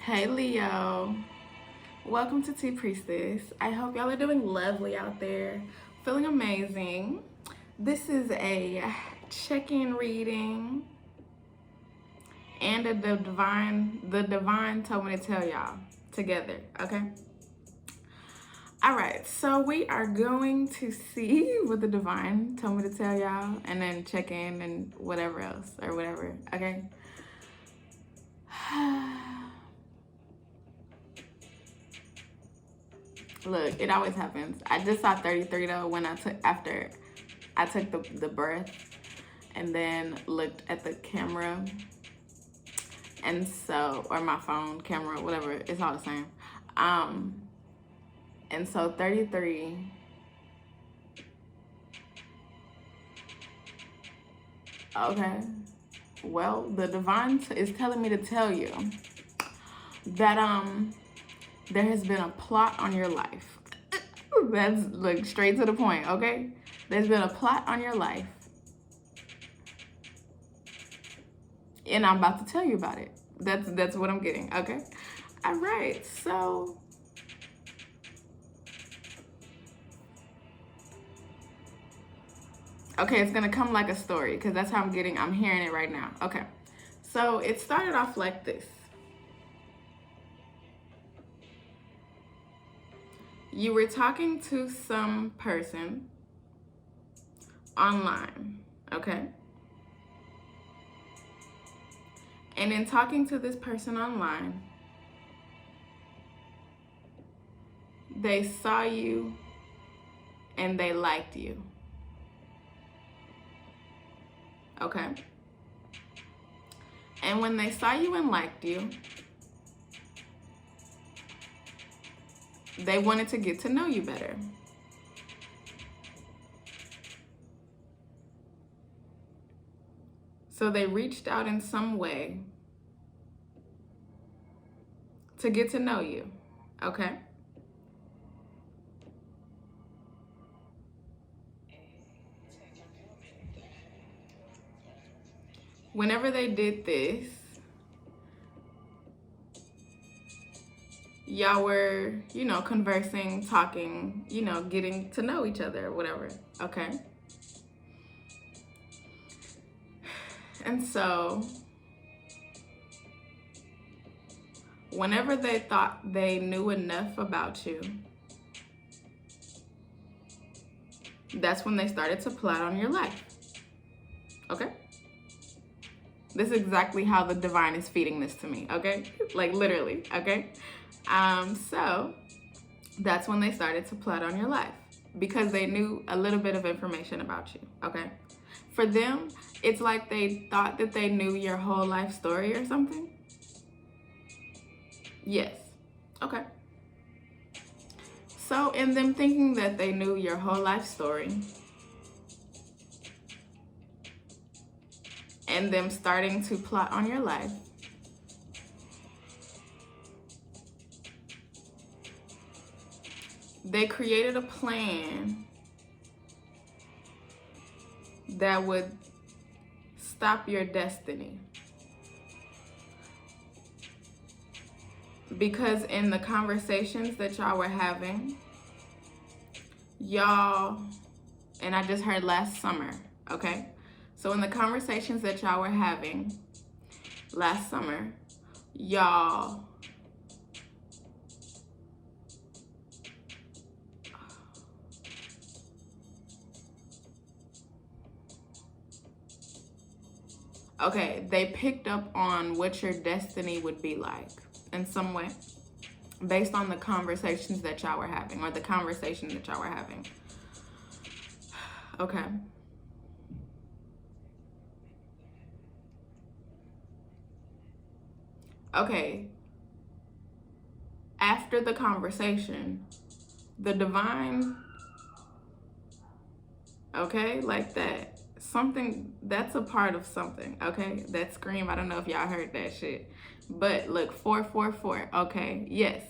Hey Leo, welcome to Tea Priestess. I hope y'all are doing lovely out there, feeling amazing. This is a check-in reading and the divine told me to tell y'all together, okay? All right, so we are going to see what the divine told me to tell y'all and then check in and whatever else or whatever, okay? Look, it always happens. I just saw 33 though when I took the breath and then looked at the camera, and so, or my phone camera, whatever, it's all the same. And so 33, okay, well, the divine is telling me to tell you that there has been a plot on your life. That's like straight to the point, okay? There's been a plot on your life, and I'm about to tell you about it. That's what I'm getting, okay? All right, so okay, it's gonna come like a story because that's how I'm hearing it right now. Okay, so it started off like this. You were talking to some person online, okay? And in talking to this person online, they saw you and they liked you, okay? And when they saw you and liked you, they wanted to get to know you better. So they reached out in some way to get to know you, okay? Whenever they did this, y'all were, conversing, talking, getting to know each other or whatever, okay? And so, whenever they thought they knew enough about you, that's when they started to plot on your life, okay? This is exactly how the divine is feeding this to me, okay? Like literally, okay? So that's when they started to plot on your life because they knew a little bit of information about you, okay? For them, it's like they thought that they knew your whole life story or something. Yes, okay. So in them thinking that they knew your whole life story and them starting to plot on your life, they created a plan that would stop your destiny. Because in the conversations that y'all were having, y'all, and I just heard last summer, okay? So in the conversations that y'all were having last summer, y'all okay, they picked up on what your destiny would be like in some way based on the conversations that y'all were having or the conversation that y'all were having. Okay. Okay. After the conversation, the divine, okay, like that, something that's a part of something, okay? That scream, I don't know if y'all heard that shit. But look, 444, okay, yes.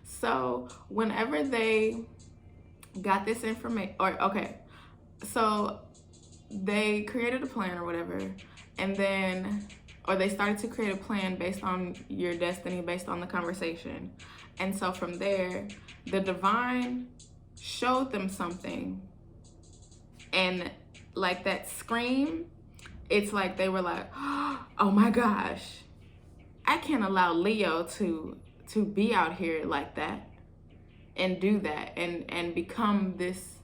So whenever they got this information, or okay, so they created a plan or whatever, and then or they started to create a plan based on your destiny, based on the conversation. And so from there, the divine showed them something, and like that scream, it's like they were like, oh my gosh, I can't allow Leo to be out here like that and do that and become this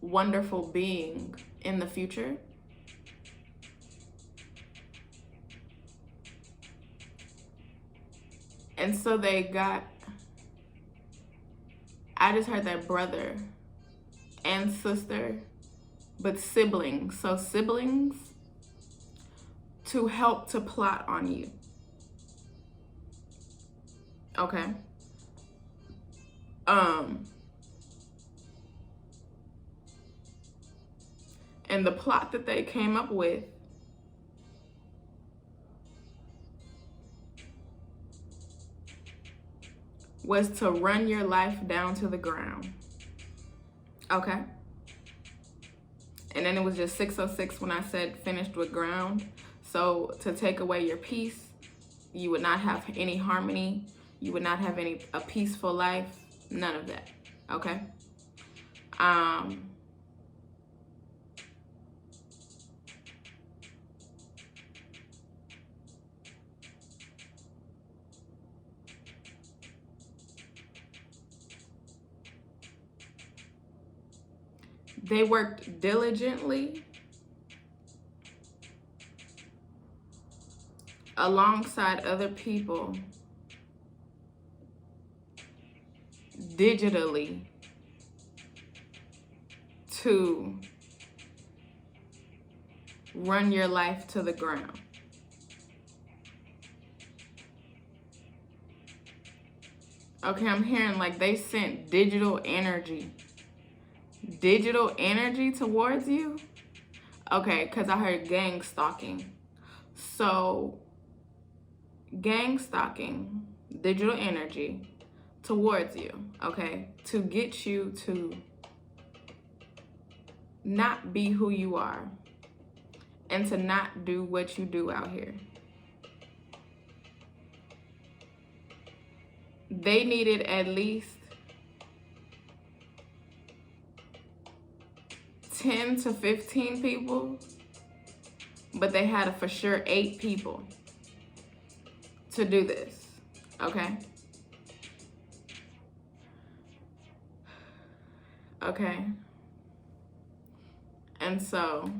wonderful being in the future. And so they got, I just heard that brother and sister, but siblings. So siblings to help to plot on you. Okay. And the plot that they came up with was to run your life down to the ground. Okay. And then it was just 606 when I said finished with ground. So to take away your peace, you would not have any harmony. You would not have a peaceful life. None of that. Okay. They worked diligently alongside other people digitally to run your life to the ground. Okay, I'm hearing like they sent digital energy towards you. Okay, because I heard gang stalking. So gang stalking, digital energy towards you, okay, to get you to not be who you are and to not do what you do out here. They needed at least 10 to 15 people, but they had for sure 8 people to do this, okay? Okay. And so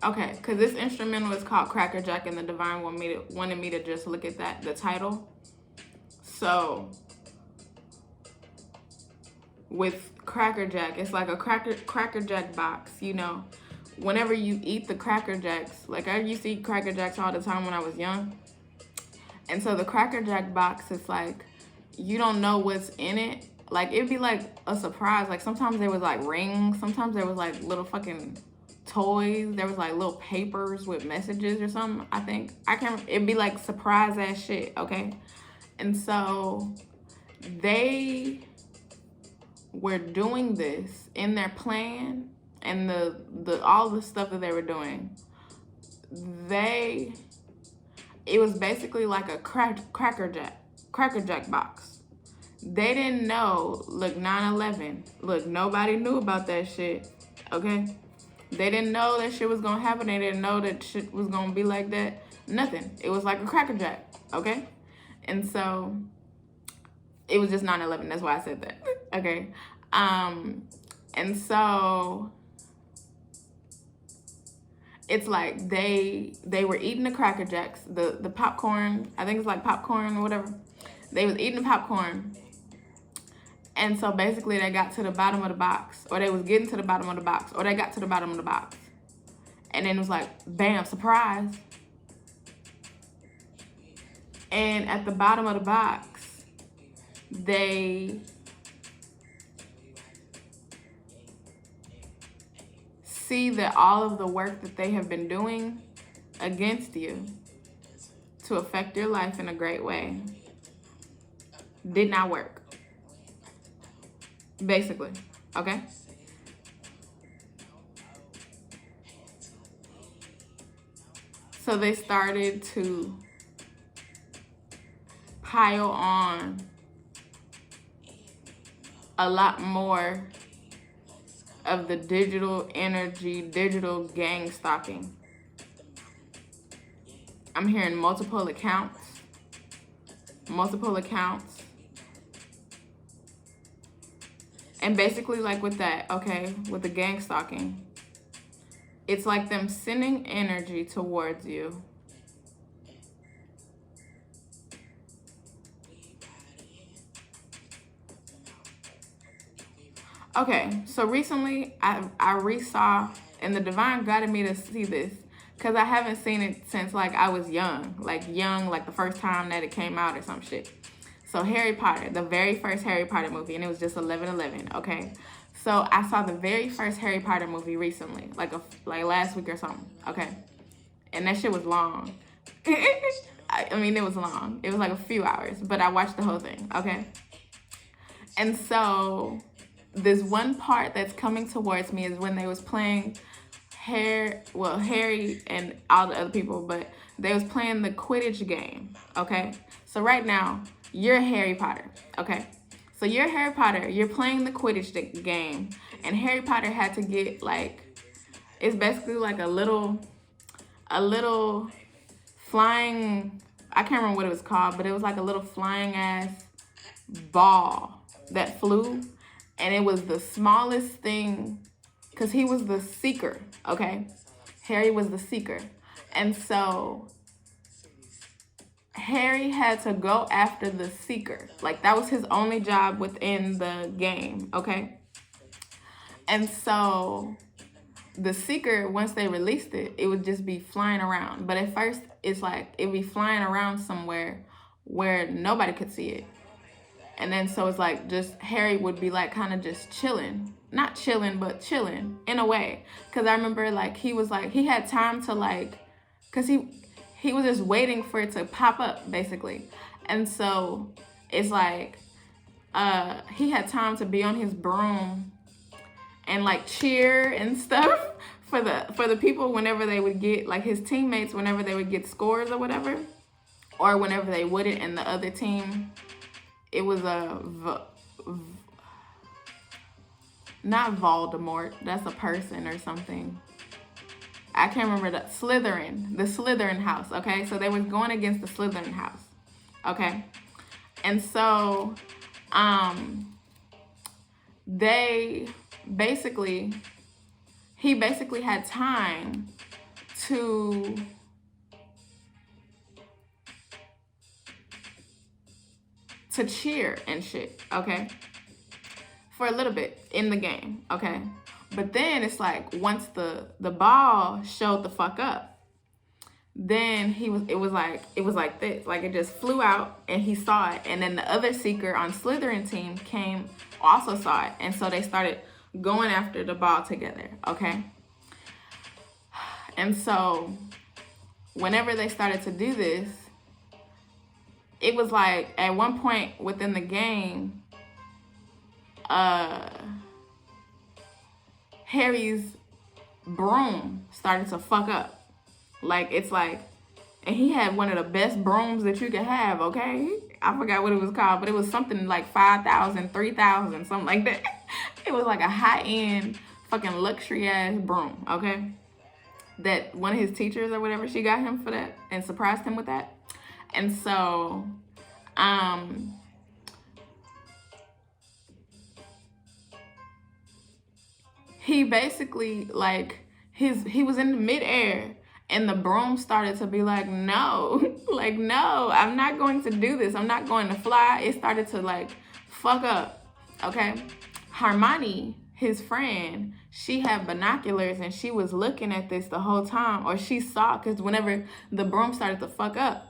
okay, because this instrumental is called Cracker Jack, and the divine wanted me to just look at the title. So with Cracker Jack, it's like a Cracker Jack box, you know. Whenever you eat the Cracker Jacks, like I used to eat Cracker Jacks all the time when I was young. And so the Cracker Jack box is like, you don't know what's in it. Like, it'd be like a surprise. Like, sometimes there was like rings. Sometimes there was like little fucking toys. There was like little papers with messages or something, I think. I can't, it'd be like surprise ass shit, okay? And so they were doing this in their plan, and the all the stuff that they were doing, it was basically like a Cracker Jack box. They didn't know, look, 9/11, look, nobody knew about that shit, okay? They didn't know that shit was gonna happen. They didn't know that shit was gonna be like that. Nothing. It was like a Cracker Jack, okay? And so it was just 9/11. That's why I said that, okay? And so it's like they were eating the Cracker Jacks, the popcorn. I think it's like popcorn or whatever. They was eating the popcorn. And so basically they got to the bottom of the box, or they was getting to the bottom of the box, or they got to the bottom of the box. And then it was like, bam, surprise. And at the bottom of the box, they see that all of the work that they have been doing against you to affect your life in a great way did not work. Basically, okay? So they started to pile on a lot more of the digital energy, digital gang stalking. I'm hearing multiple accounts. And basically, like with that, okay, with the gang stalking, it's like them sending energy towards you. Okay, so recently I re-saw, and the divine guided me to see this, because I haven't seen it since like I was young, like the first time that it came out or some shit. So Harry Potter, the very first Harry Potter movie, and it was just 11/11, okay? So I saw the very first Harry Potter movie recently, like last week or something, okay? And that shit was long. I mean, it was long. It was like a few hours, but I watched the whole thing, okay? And so this one part that's coming towards me is when they was playing Harry and all the other people, but they was playing the Quidditch game, okay? So right now, you're Harry Potter, okay? So you're Harry Potter, you're playing the Quidditch game, and Harry Potter had to get it's basically like a little flying, I can't remember what it was called, but it was like a little flying ass ball that flew, and it was the smallest thing, because he was the seeker, okay? Harry was the seeker. And so Harry had to go after the seeker. Like, that was his only job within the game, okay? And so the seeker, once they released it, it would just be flying around. But at first, it's like it'd be flying around somewhere where nobody could see it. And then so it's like just Harry would be like kind of just chilling. Not chilling, but chilling in a way. Because I remember like he had time to because he was just waiting for it to pop up basically. And so it's like he had time to be on his broom and like cheer and stuff for the people whenever they would get, like his teammates, whenever they would get scores or whatever, or whenever they wouldn't, and the other team, it was not Voldemort, that's a person or something. I can't remember the Slytherin house, okay? So they was going against the Slytherin house, okay? And so, he basically had time to cheer and shit, okay? For a little bit in the game, okay? But then it's like once the ball showed the fuck up, then it was like this, like it just flew out and he saw it, and then the other seeker on Slytherin team also saw it, and so they started going after the ball together, okay? And so whenever they started to do this, it was like at one point within the game, Harry's broom started to fuck up. Like, it's like, and he had one of the best brooms that you could have, okay? I forgot what it was called, but it was something like 5,000, 3,000, something like that. It was like a high-end fucking luxury ass broom, okay? That one of his teachers or whatever, she got him for that and surprised him with that. And so, he basically, like, he was in the midair, and the broom started to be like, no, like, no, I'm not going to do this. I'm not going to fly. It started to, like, fuck up, okay? Hermione, his friend, she had binoculars, and she was looking at this the whole time, or she saw, because whenever the broom started to fuck up,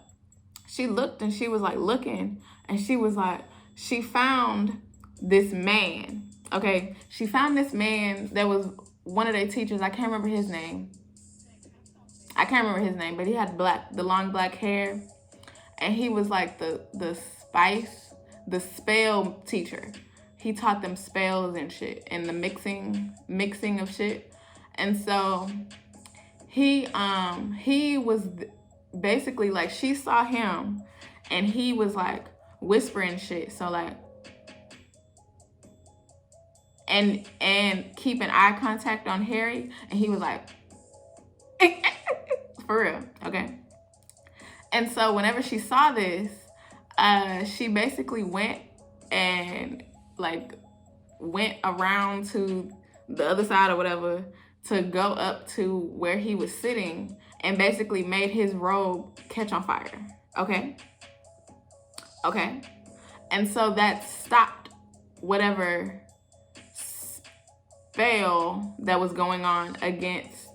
she looked, and she was, like, looking, and she was, like, she found this man, okay? She found this man that was one of their teachers, I can't remember his name. But he had the long black hair, and he was like the spell teacher. He taught them spells and shit, and the mixing of shit. And so he was basically like, she saw him, and he was like whispering shit. So like, and keeping eye contact on Harry, and he was like, for real, okay. And so whenever she saw this, she basically went around to the other side or whatever to go up to where he was sitting, and basically made his robe catch on fire. Okay. And so that stopped whatever spell that was going on against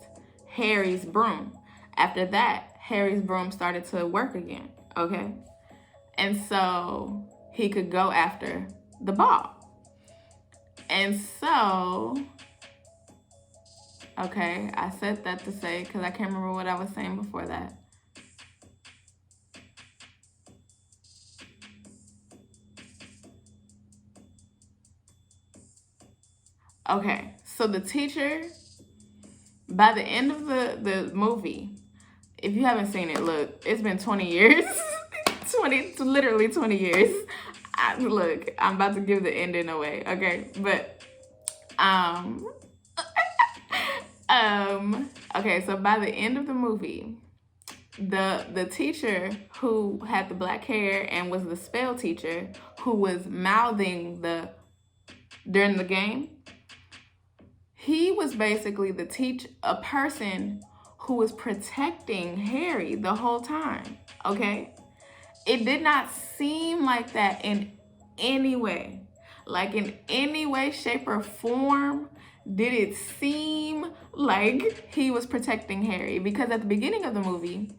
Harry's broom. After that, Harry's broom started to work again. Okay. And so he could go after the ball. And so, okay, I said that to say, because I can't remember what I was saying before that. Okay, so the teacher, by the end of the movie, if you haven't seen it, look, it's been 20 years. Literally 20 years. Look, I'm about to give the ending away, okay? But, okay, so by the end of the movie, the teacher who had the black hair and was the spell teacher, who was mouthing during the game, he was basically a person who was protecting Harry the whole time, okay? It did not seem like that in any way. Like in any way, shape, or form did it seem like he was protecting Harry. Because at the beginning of the movie,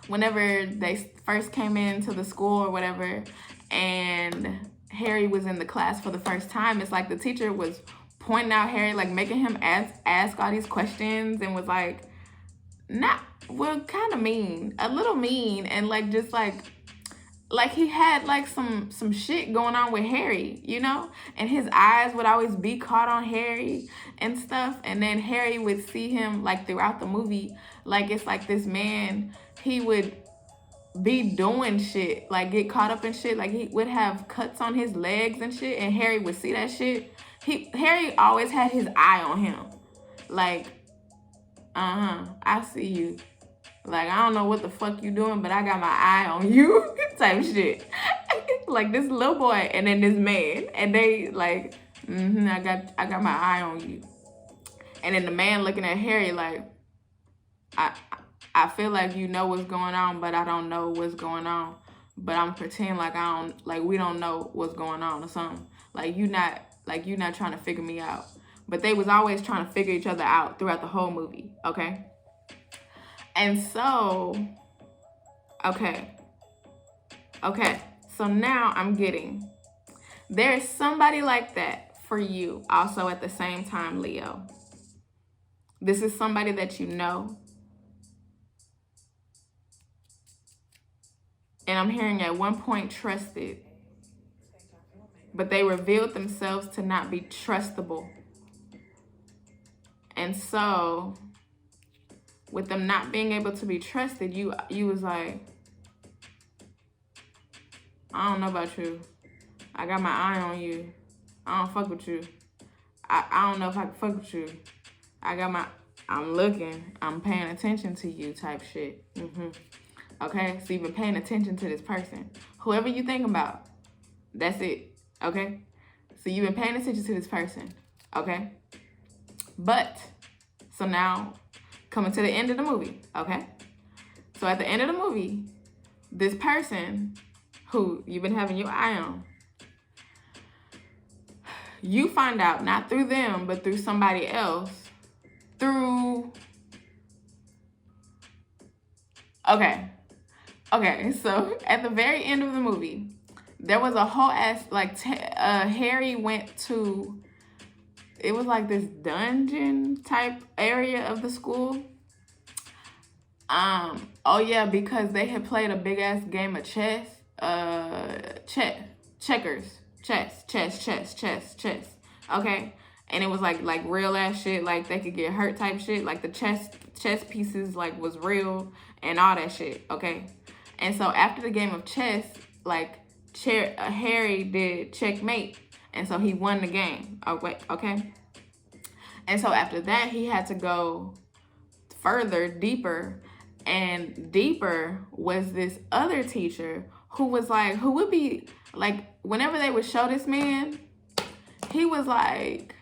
whenever they first came into the school or whatever, and Harry was in the class for the first time, it's like the teacher was pointing out Harry, like making him ask all these questions, and was like, kind of mean, a little mean, and like just like he had like some shit going on with Harry, you know? And his eyes would always be caught on Harry and stuff. And then Harry would see him like throughout the movie, like it's like this man, he would be doing shit, like get caught up in shit, like he would have cuts on his legs and shit, and Harry would see that shit. Harry always had his eye on him, like, I see you. Like, I don't know what the fuck you doing, but I got my eye on you, type shit. Like this little boy and then this man, and they like, I got my eye on you. And then the man looking at Harry like, I feel like you know what's going on, but I don't know what's going on. But I'm pretending like we don't know what's going on or something. Like you not trying to figure me out. But they was always trying to figure each other out throughout the whole movie, okay? And so, okay. So now I'm getting, there's somebody like that for you also at the same time, Leo. This is somebody that you know. And I'm hearing at one point trusted, but they revealed themselves to not be trustable. And so, with them not being able to be trusted, you was like, I don't know about you. I got my eye on you. I don't fuck with you. I don't know if I can fuck with you. I'm looking. I'm paying attention to you type shit. Okay? So you've been paying attention to this person. Whoever you think about, that's it. Okay? So you've been paying attention to this person. Okay? But, so now, coming to the end of the movie, okay? So at the end of the movie, this person who you've been having your eye on, you find out, not through them, but through somebody else, Okay, so at the very end of the movie, there was a whole ass, Harry went to it was like this dungeon type area of the school. Oh yeah, because they had played a big ass game of chess. Checkers. Chess. Okay? And it was like real ass shit, like they could get hurt type shit. Like the chess pieces like was real and all that shit, okay? And so after the game of chess, like Harry did checkmate. And so he won the game. Oh wait, okay? And so after that he had to go further, deeper, and deeper was this other teacher who was like, who would be like, whenever they would show this man, he was like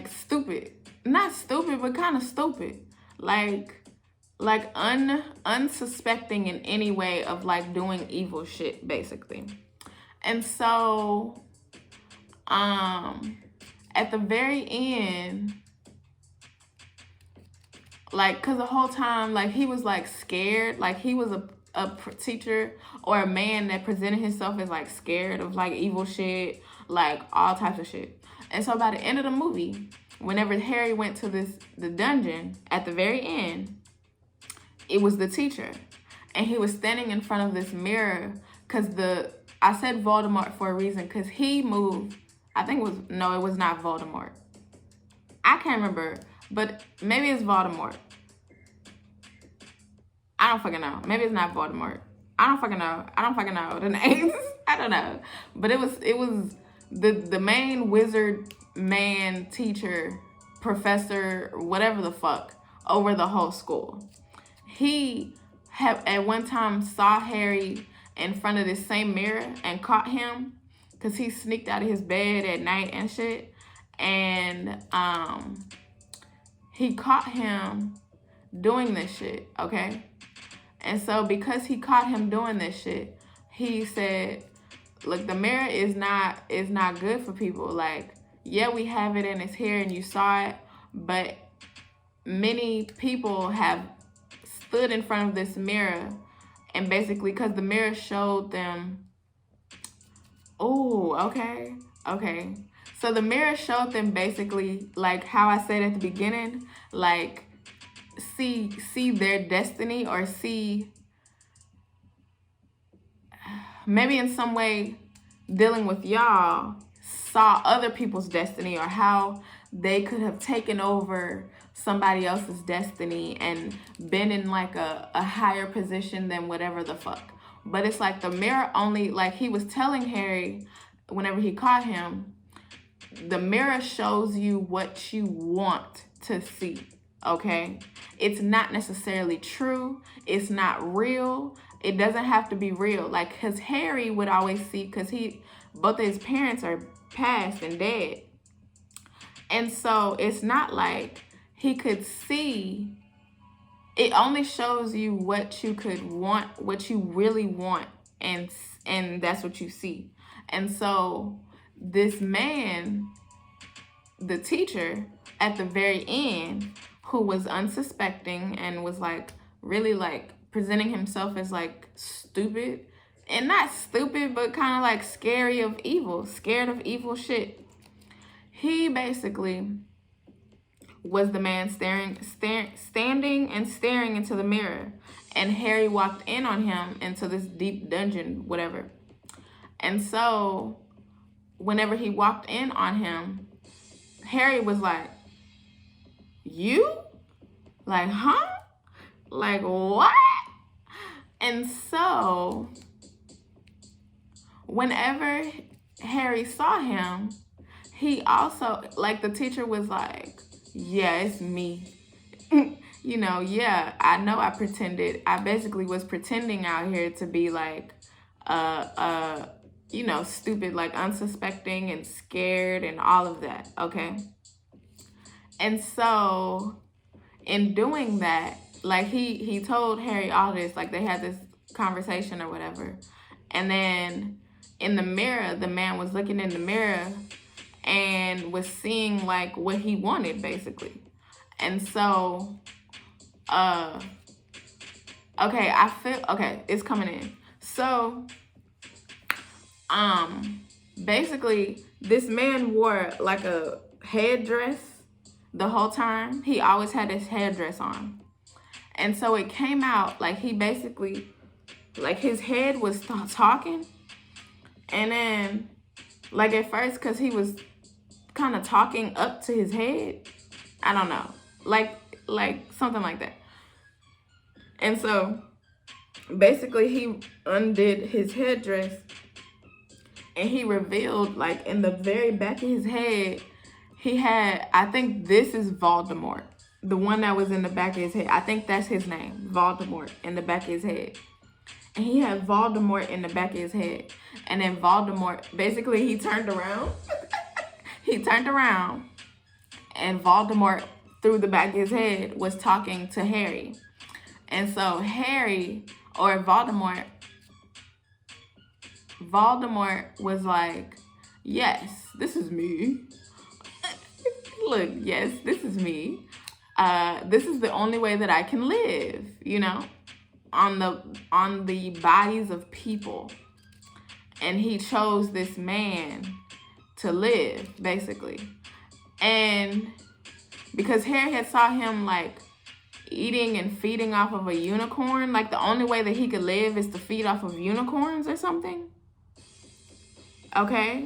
stupid. Not stupid, but kind of stupid. Unsuspecting in any way of like doing evil shit, basically. And so, at the very end, like, cause the whole time, like, he was like scared, like he was a teacher or a man that presented himself as like scared of like evil shit, like all types of shit. And so by the end of the movie, whenever Harry went to the dungeon, at the very end, it was the teacher. And he was standing in front of this mirror, cause I said Voldemort for a reason, cause he moved, I think it was, no, it was not Voldemort. I can't remember, but maybe it's Voldemort. I don't fucking know. Maybe it's not Voldemort. I don't fucking know the names. I don't know. But it was the main wizard man, teacher, professor, whatever the fuck, over the whole school. He at one time saw Harry in front of this same mirror and caught him, because he sneaked out of his bed at night and shit. And he caught him doing this shit, okay? And so because he caught him doing this shit, he said, look, the mirror is not good for people. Like, yeah, we have it and it's here and you saw it, but many people have stood in front of this mirror, and basically, because the mirror showed them, oh, okay. So the mirror showed them basically, like how I said at the beginning, like, see their destiny, or see, maybe in some way dealing with y'all, saw other people's destiny, or how they could have taken over somebody else's destiny and been in like a higher position than whatever the fuck. But it's like the mirror only, like he was telling Harry whenever he caught him, the mirror shows you what you want to see, okay? It's not necessarily true. It's not real. It doesn't have to be real. Like, because Harry would always see, because both of his parents are passed and dead. And so it's not like he could see. It only shows you what you could want, what you really want, and that's what you see. And so this man, the teacher, at the very end, who was unsuspecting and was like really like presenting himself as like stupid, and not stupid, but kind of like scared of evil shit. He basically was the man standing and staring into the mirror, and Harry walked in on him into this deep dungeon, whatever. And so whenever he walked in on him, Harry was like, you? Like, huh? Like, what? And so whenever Harry saw him, he also, like, the teacher was like, yeah, it's me. You know, yeah, I know I basically was pretending out here to be like, you know, stupid, like unsuspecting and scared and all of that, okay? And so in doing that, like he told Harry all this, like they had this conversation or whatever. And then in the mirror, the man was looking in the mirror and was seeing like what he wanted, basically. And so, okay, it's coming in. So, basically This man wore like a headdress the whole time. He always had his headdress on. And so it came out like he basically, like his head was talking. And then, like at first, because he was kind of talking up to his head. I don't know. Like something like that. And so basically he undid his headdress and he revealed, like in the very back of his head, he had, I think this is Voldemort. The one that was in the back of his head. I think that's his name. Voldemort in the back of his head. And he had Voldemort in the back of his head. And then Voldemort, basically he turned around. He turned around. And Voldemort, through the back of his head, was talking to Harry. And so Harry, or Voldemort was like, yes, this is me. Look, yes, this is me. This is the only way that I can live, you know, on the bodies of people. And he chose this man to live, basically. And because Harry had saw him like eating and feeding off of a unicorn, like the only way that he could live is to feed off of unicorns or something. Okay.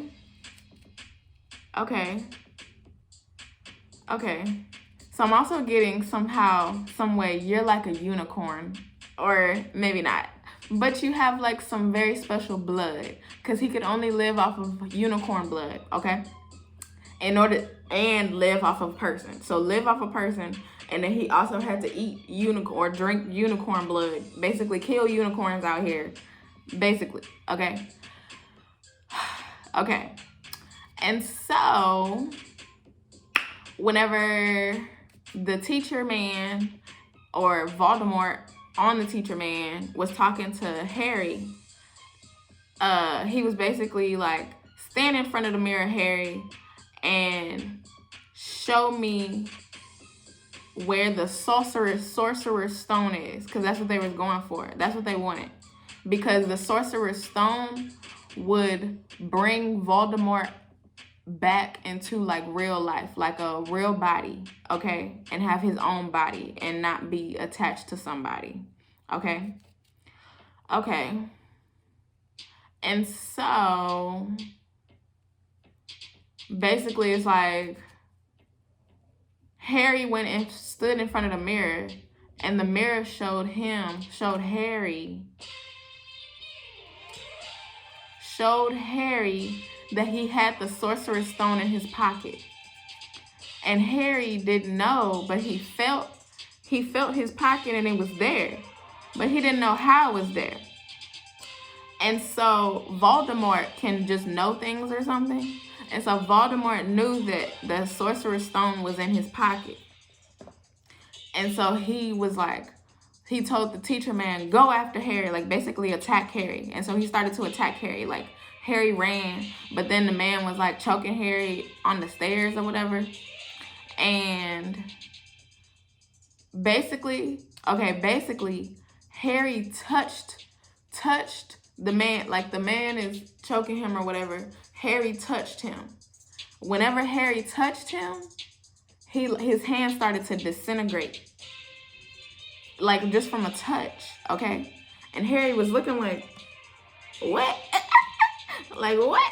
So I'm also getting somehow, some way, you're like a unicorn, or maybe not, but you have like some very special blood, because he could only live off of unicorn blood, okay? And live off of a person. So live off a person, and then he also had to eat unicorn, or drink unicorn blood, basically kill unicorns out here, basically, okay? Okay. And so whenever the teacher man, or Voldemort on the teacher man, was talking to Harry, he was basically like, stand in front of the mirror, Harry, and show me where the Sorcerer's Stone is, because that's what they was going for. That's what they wanted, because the Sorcerer's Stone would bring Voldemort back into like real life, like a real body, okay, and have his own body and not be attached to somebody, okay. And so basically it's like Harry went and stood in front of the mirror, and the mirror showed Harry that he had the Sorcerer's Stone in his pocket. And Harry didn't know, but he felt his pocket and it was there. But he didn't know how it was there. And so Voldemort can just know things or something. And so Voldemort knew that the Sorcerer's Stone was in his pocket. And so he was like, he told the teacher man, go after Harry, like basically attack Harry. And so he started to attack Harry. Like Harry ran, but then the man was like choking Harry on the stairs or whatever. And basically Harry touched the man, like the man is choking him or whatever. Harry touched him. Whenever Harry touched him, his hand started to disintegrate. Like just from a touch, okay? And Harry was looking like, what? Like what?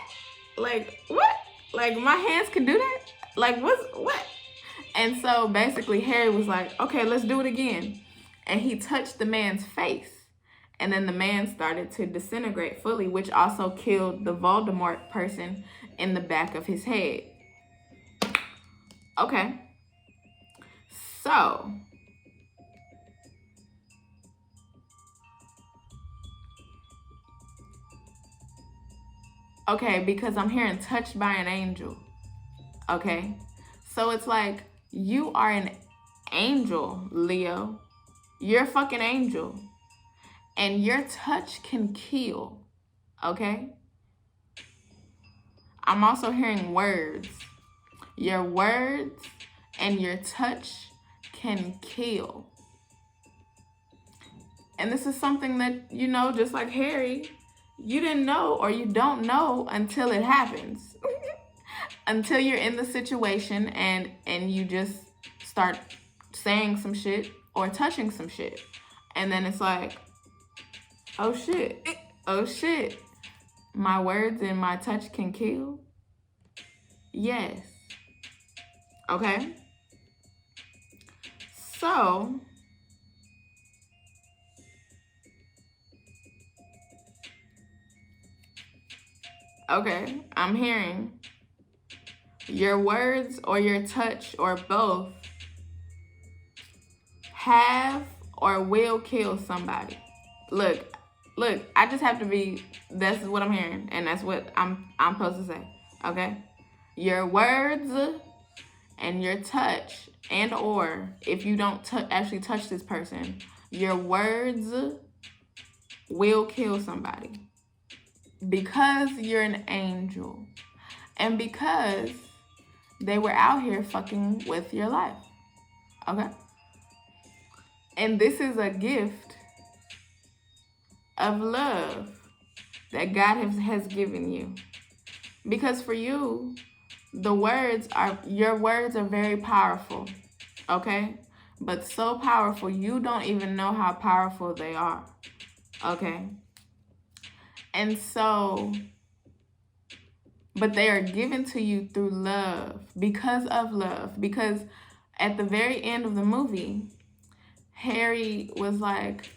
Like what? Like my hands can do that? Like what? And so basically Harry was like, okay, let's do it again. And he touched the man's face. And then the man started to disintegrate fully, which also killed the Voldemort person in the back of his head. Okay. So okay, because I'm hearing touched by an angel. Okay. So it's like, you are an angel, Leo. You're a fucking angel. And your touch can kill. Okay? I'm also hearing words. Your words and your touch can kill. And this is something that, you know, just like Harry, you didn't know, or you don't know until it happens. until you're in the situation and you just start saying some shit or touching some shit. And then it's like, oh shit, oh shit. My words and my touch can kill? Yes. Okay? So, okay, I'm hearing your words or your touch or both have or will kill somebody. Look, I just have to be, that's what I'm hearing, and that's what I'm supposed to say, okay? Your words and your touch, and or if you don't actually touch this person, your words will kill somebody. Because you're an angel. And because they were out here fucking with your life. Okay? And this is a gift of love that God has given you. Because for you, your words are very powerful. Okay? But so powerful, you don't even know how powerful they are. Okay? And so, but they are given to you through love, because of love. Because at the very end of the movie, Harry was like,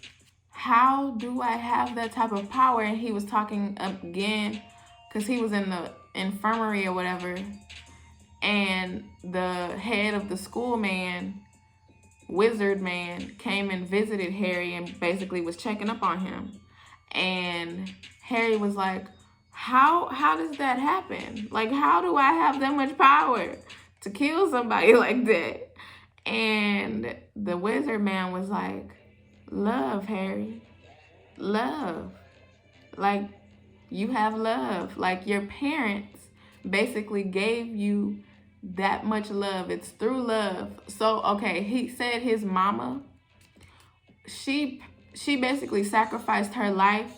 how do I have that type of power? And he was talking again, because he was in the infirmary or whatever. And the head of the school man, wizard man, came and visited Harry and basically was checking up on him. And Harry was like, how does that happen? Like, how do I have that much power to kill somebody like that? And the wizard man was like, love, Harry. Love. Like, you have love. Like, your parents basically gave you that much love. It's through love. So, okay, he said his mama, she basically sacrificed her life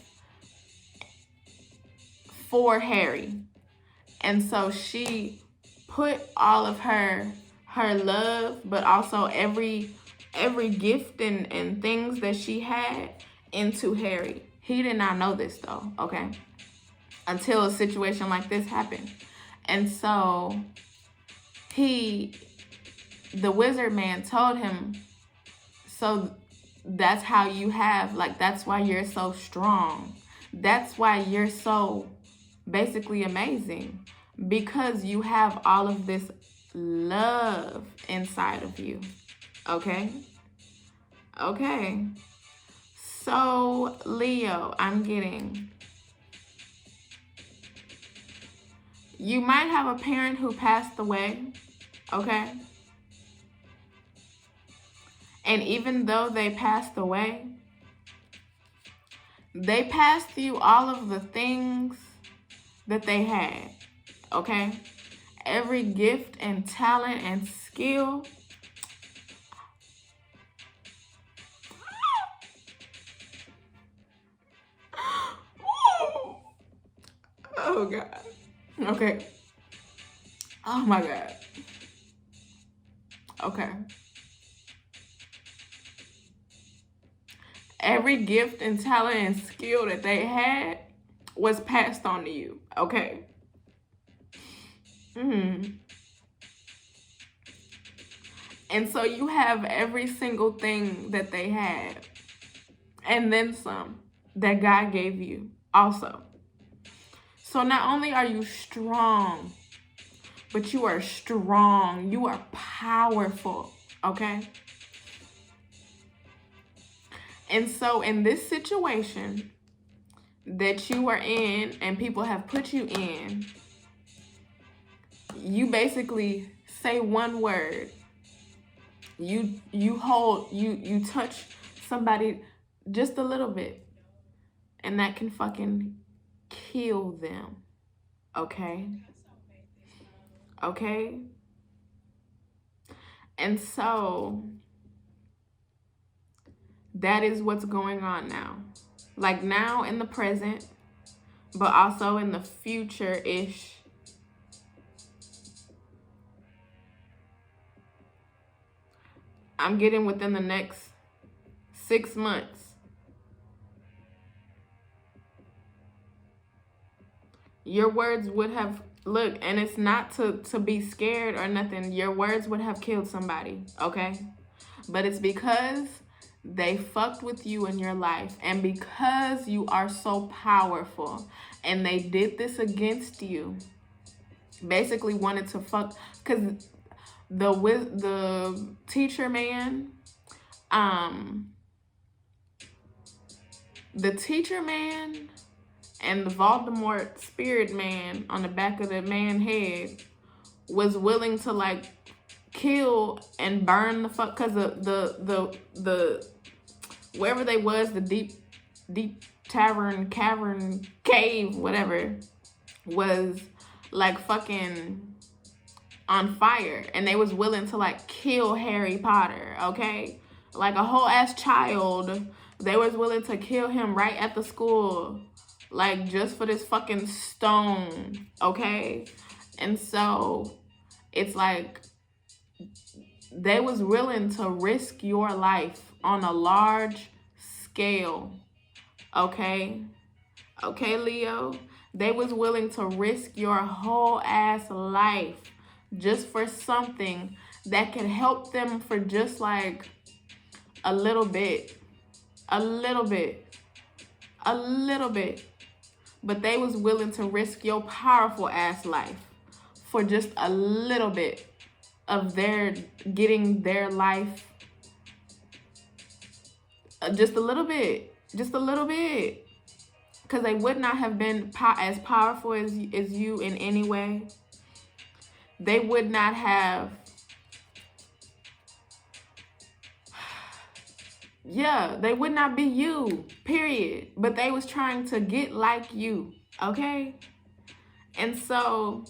for Harry. And so she put all of her love, but also every gift and things that she had into Harry. He did not know this though, okay? Until a situation like this happened. And so the wizard man told him, so that's how you have, like, that's why you're so strong. That's why you're so basically amazing, because you have all of this love inside of you. Okay? Okay. So, Leo, I'm getting, you might have a parent who passed away, okay? And even though they passed away, they passed you all of the things that they had, okay? Every gift and talent and skill. Oh God. Okay. Oh my God. Okay. Every gift and talent and skill that they had was passed on to you, okay? And so you have every single thing that they had, and then some, that God gave you also. So not only are you strong, but you are strong. You are powerful, okay? And so in this situation that you are in and people have put you in, you basically say one word. You touch somebody just a little bit, and that can fucking kill them. Okay? Okay? And so that is what's going on now. Like now in the present, but also in the future-ish I'm getting within the next 6 months. Your words would have, look, and it's not to be scared or nothing. Your words would have killed somebody, okay? But it's because they fucked with you in your life, and because you are so powerful, and they did this against you. Basically wanted to fuck, because the teacher man, the teacher man and the Voldemort spirit man on the back of the man's head was willing to like kill and burn the fuck, because the wherever they was, the deep cavern cave, whatever, was like fucking on fire, and they was willing to like kill Harry Potter, okay? Like a whole ass child, they was willing to kill him right at the school, like just for this fucking stone, okay? And so it's like they was willing to risk your life on a large scale, okay? Okay, Leo? They was willing to risk your whole ass life just for something that could help them for just like a little bit. But they was willing to risk your powerful ass life for just a little bit of their getting their life. Just a little bit. Because they would not have been as powerful as you in any way. They would not have. Yeah, they would not be you, period. But they was trying to get like you, okay? And so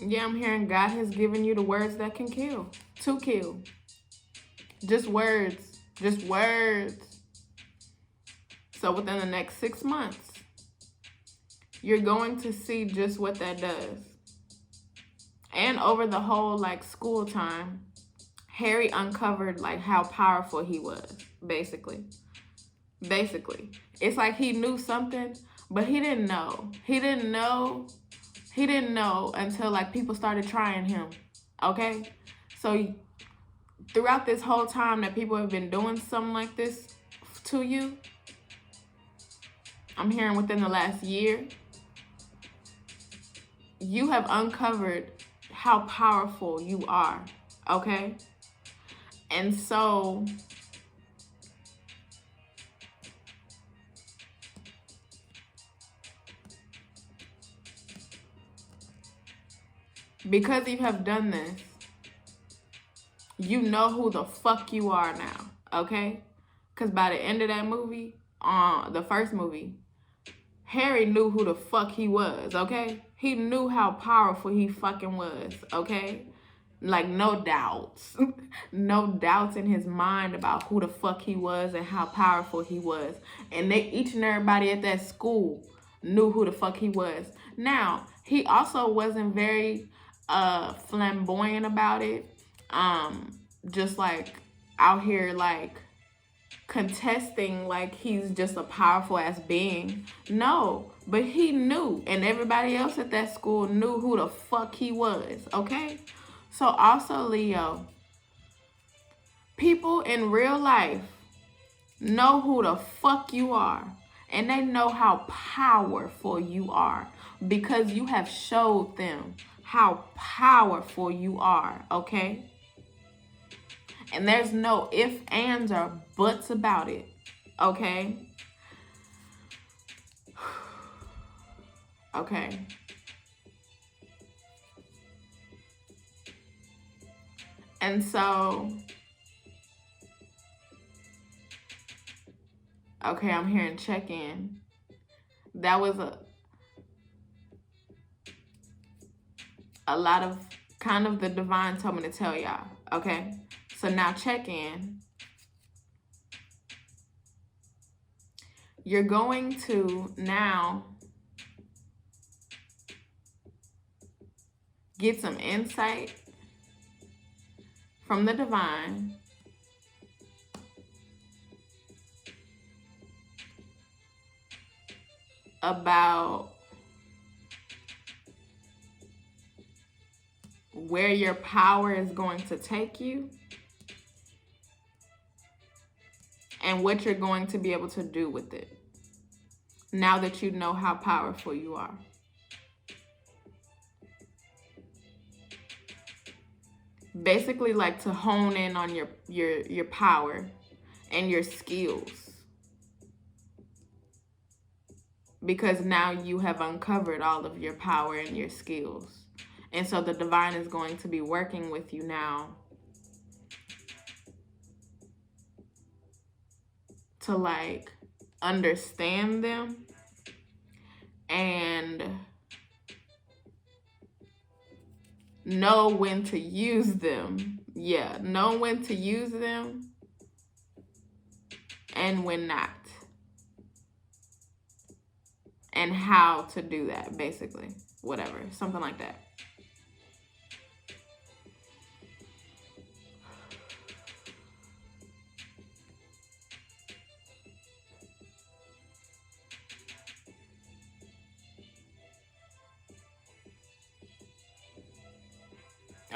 yeah, I'm hearing God has given you the words that can kill. To kill. Just words. Just words. So within the next 6 months, you're going to see just what that does. And over the whole like school time, Harry uncovered like how powerful he was, basically. It's like he knew something, but he didn't know. He didn't know until like people started trying him, okay? So throughout this whole time that people have been doing something like this to you, I'm hearing within the last year, you have uncovered how powerful you are, okay? And so because you have done this, you know who the fuck you are now, okay? Because by the end of that movie, the first movie, Harry knew who the fuck he was, okay? He knew how powerful he fucking was, okay? Like, no doubts. No doubts in his mind about who the fuck he was and how powerful he was. And each and everybody at that school knew who the fuck he was. Now, he also wasn't very flamboyant about it. Just like out here like contesting like he's just a powerful ass being. No, but he knew, and everybody else at that school knew who the fuck he was, okay? So also, Leo, people in real life know who the fuck you are, and they know how powerful you are because you have showed them how powerful you are, okay? And there's no ifs, ands, or buts about it, okay? Okay. And so, okay, I'm hearing check-in. That was a lot of kind of the divine told me to tell y'all, okay? So now check in. You're going to now get some insight from the divine about where your power is going to take you and what you're going to be able to do with it now that you know how powerful you are. Basically, like to hone in on your power and your skills, because now you have uncovered all of your power and your skills. And so the divine is going to be working with you now to like understand them and know when to use them. Yeah, know when to use them and when not. And how to do that, basically. Whatever, something like that.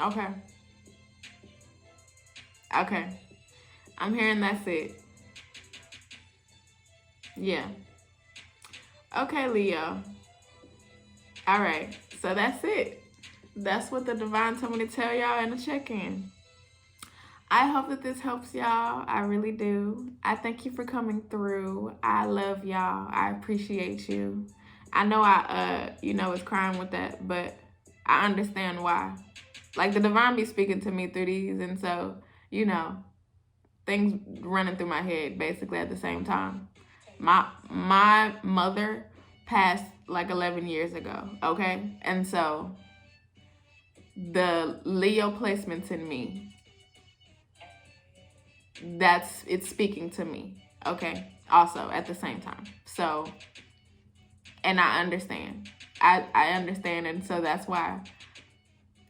Okay. Okay. I'm hearing that's it. Yeah. Okay, Leo. All right. So that's it. That's what the divine told me to tell y'all in the check-in. I hope that this helps y'all. I really do. I thank you for coming through. I love y'all. I appreciate you. I know I was crying with that, but I understand why. Like the divine be speaking to me through these, and so, things running through my head basically at the same time. My mother passed like 11 years ago, okay? And so the Leo placements in me, it's speaking to me, okay? Also at the same time. So, and I understand. I understand, and so that's why.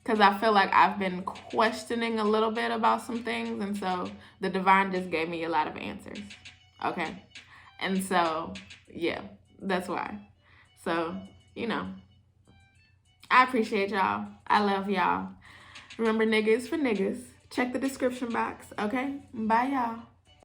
Because I feel like I've been questioning a little bit about some things, and so the divine just gave me a lot of answers, okay? And so, yeah, that's why. So, I appreciate y'all. I love y'all. Remember, niggas for niggas. Check the description box, okay? Bye, y'all.